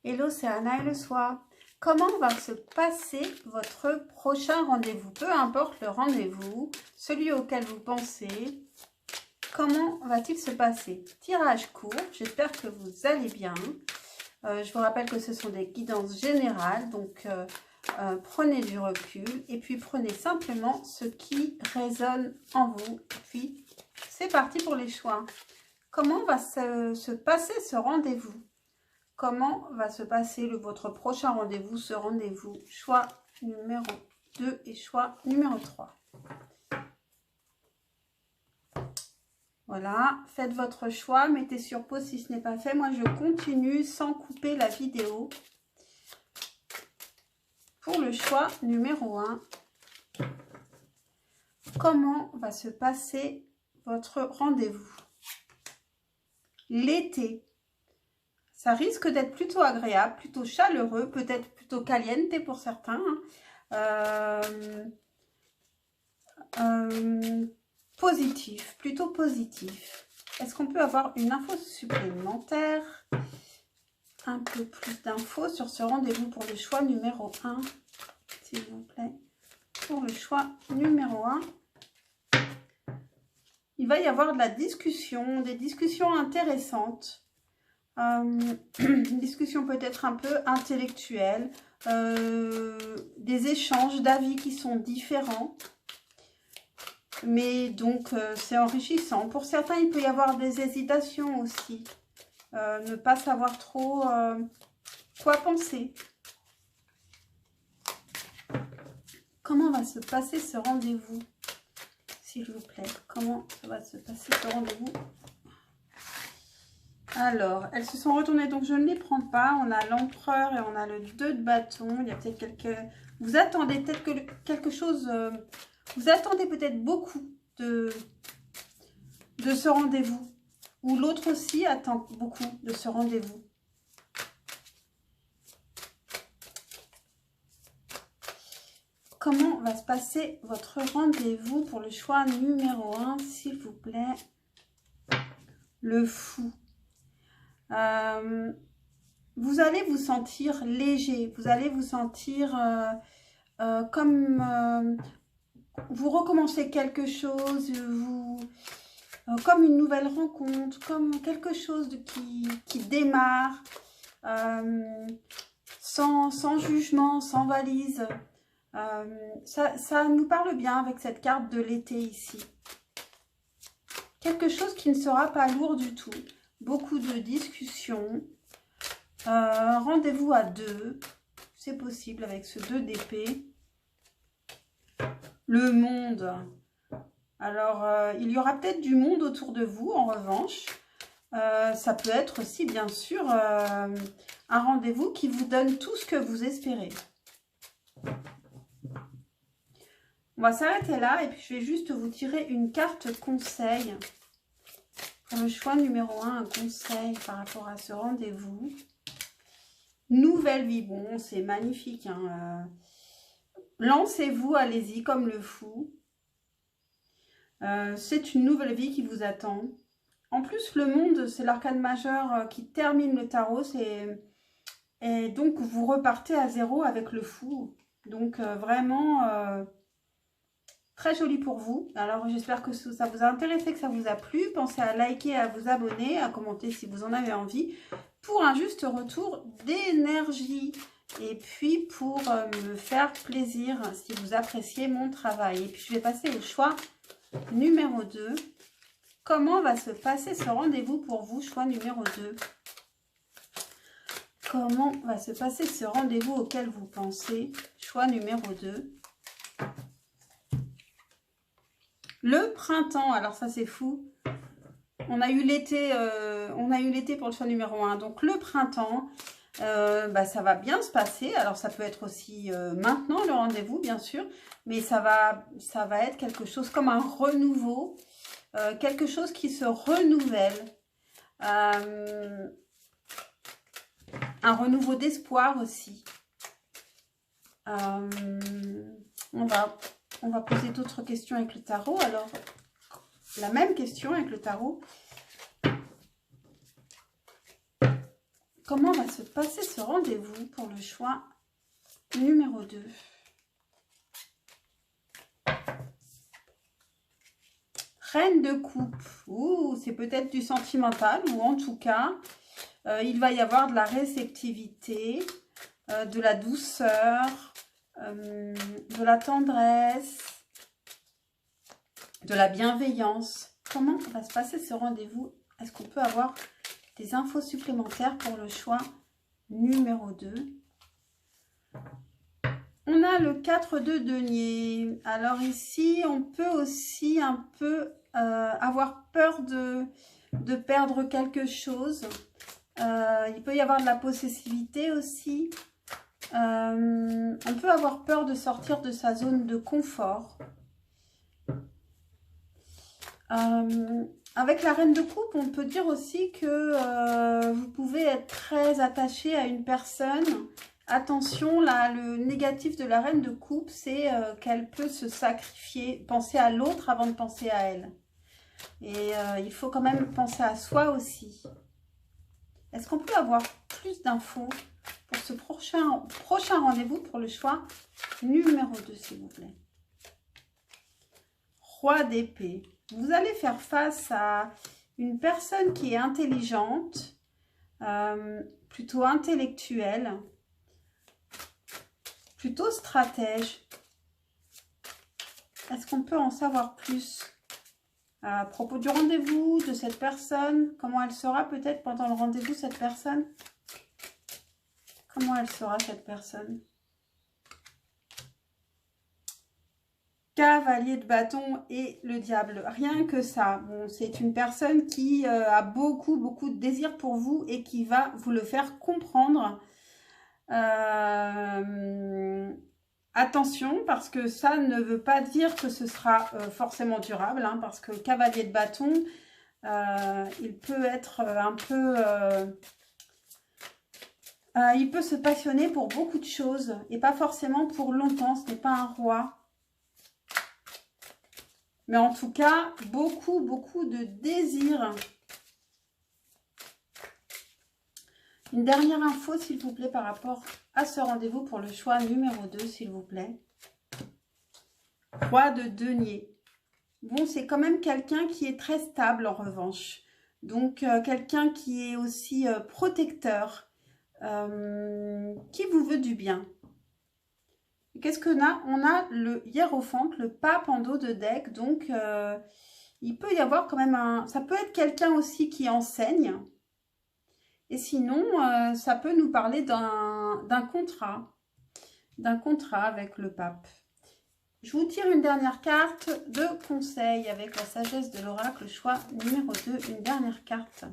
Hello, c'est Anna et le soir. Comment va se passer votre prochain rendez-vous? Peu importe le rendez-vous, celui auquel vous pensez, comment va-t-il se passer? Tirage court, j'espère que vous allez bien. Je vous rappelle que ce sont des guidances générales, donc prenez du recul et puis prenez simplement ce qui résonne en vous. Et puis, c'est parti pour les choix. Comment va se passer ce rendez-vous? Comment va se passer votre prochain rendez-vous, ce rendez-vous? Choix numéro 2 et choix numéro 3. Voilà, faites votre choix, mettez sur pause si ce n'est pas fait. Moi, je continue sans couper la vidéo. Pour le choix numéro 1, comment va se passer votre rendez-vous? L'été. Ça risque d'être plutôt agréable, plutôt chaleureux, peut-être plutôt caliente pour certains. Positif, plutôt positif. Est-ce qu'on peut avoir une info supplémentaire? Un peu plus d'infos sur ce rendez-vous pour le choix numéro 1, s'il vous plaît. Pour le choix numéro 1, il va y avoir de la discussion, des discussions intéressantes. Une discussion peut-être un peu intellectuelle, des échanges d'avis qui sont différents, mais donc c'est enrichissant. Pour certains, il peut y avoir des hésitations aussi, ne pas savoir trop quoi penser. Comment va se passer ce rendez-vous, s'il vous plaît? Comment va se passer ce rendez-vous? Alors, elles se sont retournées, donc je ne les prends pas. On a l'empereur et on a le 2 de bâton. Il y a peut-être quelques... Vous attendez peut-être que quelque chose... Vous attendez peut-être beaucoup de ce rendez-vous. Ou l'autre aussi attend beaucoup de ce rendez-vous. Comment va se passer votre rendez-vous pour le choix numéro 1, s'il vous plaît? Le fou. Vous allez vous sentir léger, vous allez vous sentir comme vous recommencez quelque chose, comme une nouvelle rencontre, comme quelque chose qui démarre, sans jugement, sans valise. Ça nous parle bien avec cette carte de l'été ici. Quelque chose qui ne sera pas lourd du tout. Beaucoup de discussions. Rendez-vous à 2. C'est possible avec ce 2 d'épée. Le monde. Alors, il y aura peut-être du monde autour de vous, en revanche. Ça peut être aussi, bien sûr, un rendez-vous qui vous donne tout ce que vous espérez. On va s'arrêter là et puis je vais juste vous tirer une carte conseil. Pour le choix numéro 1, un conseil par rapport à ce rendez-vous. Nouvelle vie, bon, c'est magnifique. Hein. Lancez-vous, allez-y comme le fou. C'est une nouvelle vie qui vous attend. En plus, le monde, c'est l'arcane majeur qui termine le tarot. Et donc, vous repartez à 0 avec le fou. Donc, vraiment... très joli pour vous. Alors, j'espère que ça vous a intéressé, que ça vous a plu. Pensez à liker, à vous abonner, à commenter si vous en avez envie. Pour un juste retour d'énergie. Et puis, pour me faire plaisir si vous appréciez mon travail. Et puis, je vais passer au choix numéro 2. Comment va se passer ce rendez-vous pour vous? Choix numéro 2. Comment va se passer ce rendez-vous auquel vous pensez? Choix numéro 2. Le printemps, alors ça c'est fou. On a eu l'été pour le choix numéro 1. Donc le printemps, ça va bien se passer. Alors ça peut être aussi maintenant le rendez-vous bien sûr. Mais ça va être quelque chose comme un renouveau. Quelque chose qui se renouvelle. Un renouveau d'espoir aussi. On va poser d'autres questions avec le tarot. Alors, la même question avec le tarot. comment va se passer ce rendez-vous pour le choix numéro 2? Reine de coupe. Ouh, c'est peut-être du sentimental ou en tout cas, il va y avoir de la réceptivité, de la douceur, de la tendresse, de la bienveillance. Comment va se passer ce rendez-vous? Est-ce qu'on peut avoir des infos supplémentaires pour le choix numéro 2? On a le 4 de denier. Alors ici, on peut aussi un peu avoir peur de perdre quelque chose. Il peut y avoir de la possessivité aussi. On peut avoir peur de sortir de sa zone de confort. Avec la reine de coupe, on peut dire aussi que vous pouvez être très attaché à une personne. Attention, là, le négatif de la reine de coupe, c'est qu'elle peut se sacrifier, penser à l'autre avant de penser à elle. Et il faut quand même penser à soi aussi. Est-ce qu'on peut avoir plus d'infos pour ce prochain rendez-vous pour le choix numéro 2, s'il vous plaît? Roi d'épée. Vous allez faire face à une personne qui est intelligente, plutôt intellectuelle, plutôt stratège. Est-ce qu'on peut en savoir plus à propos du rendez-vous de cette personne? Comment elle sera peut-être pendant le rendez-vous, cette personne? Comment elle sera, cette personne? Cavalier de bâton et le diable. Rien que ça. Bon, c'est une personne qui a beaucoup de désir pour vous et qui va vous le faire comprendre. Attention, parce que ça ne veut pas dire que ce sera forcément durable, hein, parce que le cavalier de bâton, il peut être un peu... il peut se passionner pour beaucoup de choses et pas forcément pour longtemps. Ce n'est pas un roi. Mais en tout cas, beaucoup de désir. Une dernière info, s'il vous plaît, par rapport à ce rendez-vous pour le choix numéro 2, s'il vous plaît. Roi de denier. Bon, c'est quand même quelqu'un qui est très stable, en revanche. Donc, quelqu'un qui est aussi protecteur, qui vous veut du bien. Qu'est-ce qu'on a? On a le hiérophante, le pape en dos de deck. Donc, il peut y avoir quand même un... Ça peut être quelqu'un aussi qui enseigne. Et sinon, ça peut nous parler d'un contrat. D'un contrat avec le pape. Je vous tire une dernière carte de conseil avec la sagesse de l'oracle, choix numéro 2. Une dernière carte.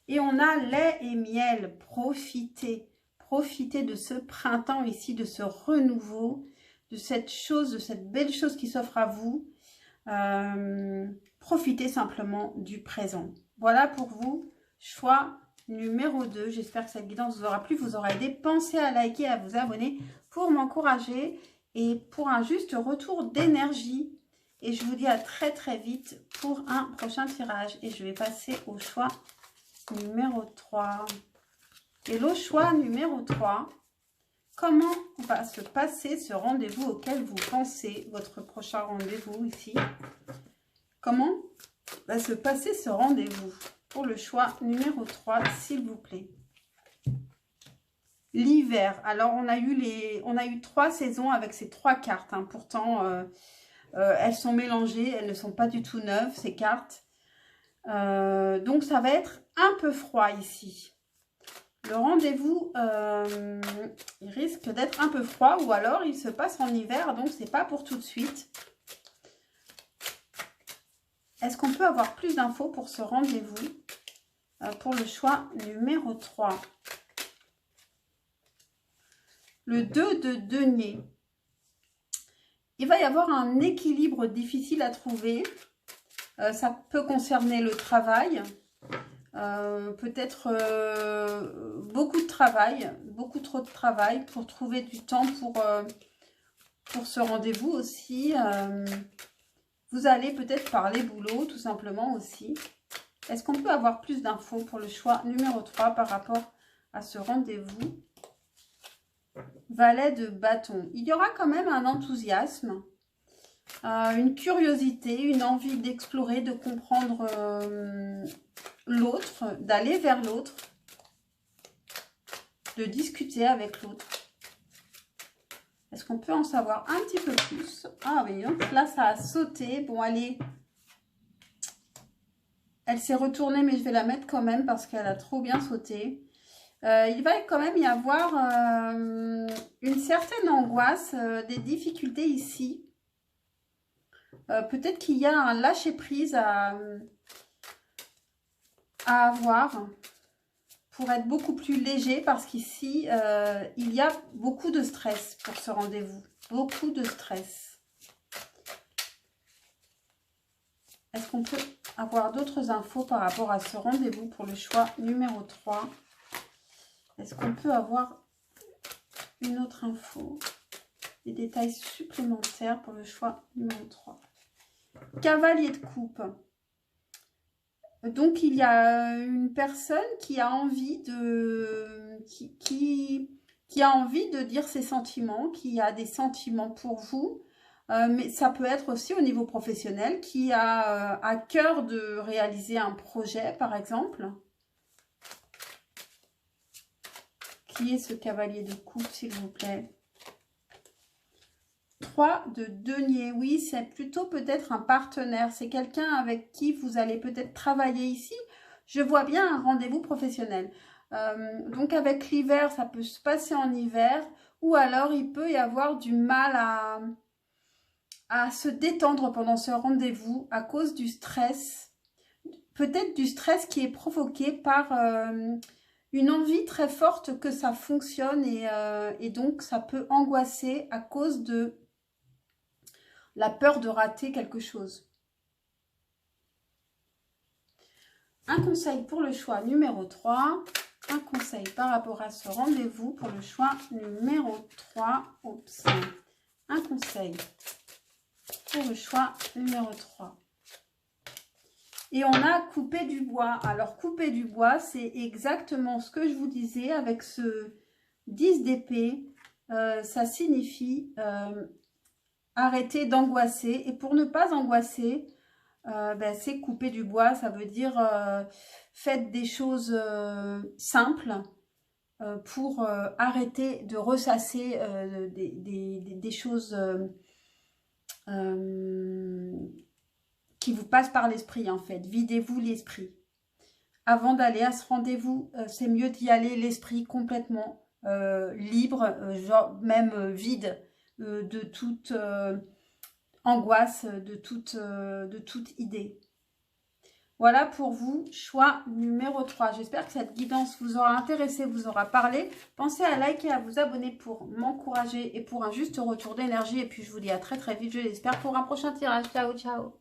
Et on a lait et miel. Profitez. Profitez de ce printemps ici, de ce renouveau, de cette chose, de cette belle chose qui s'offre à vous. Profitez simplement du présent. Voilà pour vous, choix numéro 2. J'espère que cette guidance vous aura plu, vous aura aidé. Pensez à liker, à vous abonner pour m'encourager et pour un juste retour d'énergie. Et je vous dis à très vite pour un prochain tirage. Et je vais passer au choix numéro 3. Et le choix numéro 3, comment va se passer ce rendez-vous auquel vous pensez, votre prochain rendez-vous ici? Comment va se passer ce rendez-vous pour le choix numéro 3, s'il vous plaît? L'hiver. Alors, on a eu 3 saisons avec ces 3 cartes. Hein. Pourtant, elles sont mélangées, elles ne sont pas du tout neuves, ces cartes. Donc, ça va être un peu froid ici. Le rendez-vous, il risque d'être un peu froid ou alors il se passe en hiver, donc c'est pas pour tout de suite. Est-ce qu'on peut avoir plus d'infos pour ce rendez-vous pour le choix numéro 3? Le 2 de denier. Il va y avoir un équilibre difficile à trouver. Ça peut concerner le travail. Peut-être beaucoup de travail, beaucoup trop de travail pour trouver du temps pour ce rendez-vous aussi. Vous allez peut-être parler boulot tout simplement aussi. Est-ce qu'on peut avoir plus d'infos pour le choix numéro 3 par rapport à ce rendez-vous. Valet de bâton. Il y aura quand même un enthousiasme, une curiosité, une envie d'explorer, de comprendre l'autre, d'aller vers l'autre, de discuter avec l'autre. Est-ce qu'on peut en savoir un petit peu plus? Ah oui, donc là ça a sauté. Bon, allez. Elle s'est retournée, mais je vais la mettre quand même parce qu'elle a trop bien sauté. Il va quand même y avoir une certaine angoisse, des difficultés ici. Peut-être qu'il y a un lâcher-prise à avoir pour être beaucoup plus léger parce qu'ici, il y a beaucoup de stress pour ce rendez-vous. Beaucoup de stress. Est-ce qu'on peut avoir d'autres infos par rapport à ce rendez-vous pour le choix numéro 3? Est-ce qu'on peut avoir une autre info? Des détails supplémentaires pour le choix numéro 3. Cavalier de coupe. Donc, il y a une personne qui a envie de... qui a envie de dire ses sentiments, qui a des sentiments pour vous. Mais ça peut être aussi au niveau professionnel, qui a à cœur de réaliser un projet, par exemple. Qui est ce cavalier de coupe, s'il vous plaît? 3 de denier. Oui, c'est plutôt peut-être un partenaire. C'est quelqu'un avec qui vous allez peut-être travailler ici. Je vois bien un rendez-vous professionnel. Donc, avec l'hiver, ça peut se passer en hiver. Ou alors, il peut y avoir du mal à se détendre pendant ce rendez-vous à cause du stress. Peut-être du stress qui est provoqué par... une envie très forte que ça fonctionne et donc ça peut angoisser à cause de la peur de rater quelque chose. Un conseil pour le choix numéro 3. Un conseil par rapport à ce rendez-vous pour le choix numéro 3. Oups. Un conseil pour le choix numéro 3. Et on a coupé du bois. Alors, couper du bois, c'est exactement ce que je vous disais avec ce 10 d'épée. Ça signifie arrêter d'angoisser. Et pour ne pas angoisser, c'est couper du bois. Ça veut dire faites des choses simples pour arrêter de ressasser des choses... qui vous passe par l'esprit en fait. Videz-vous l'esprit. Avant d'aller à ce rendez-vous, c'est mieux d'y aller l'esprit complètement libre, genre même vide de toute angoisse, de toute idée. Voilà pour vous, choix numéro 3. J'espère que cette guidance vous aura intéressé, vous aura parlé. Pensez à liker et à vous abonner pour m'encourager et pour un juste retour d'énergie. Et puis je vous dis à très très vite, je l'espère, pour un prochain tirage. Ciao, ciao.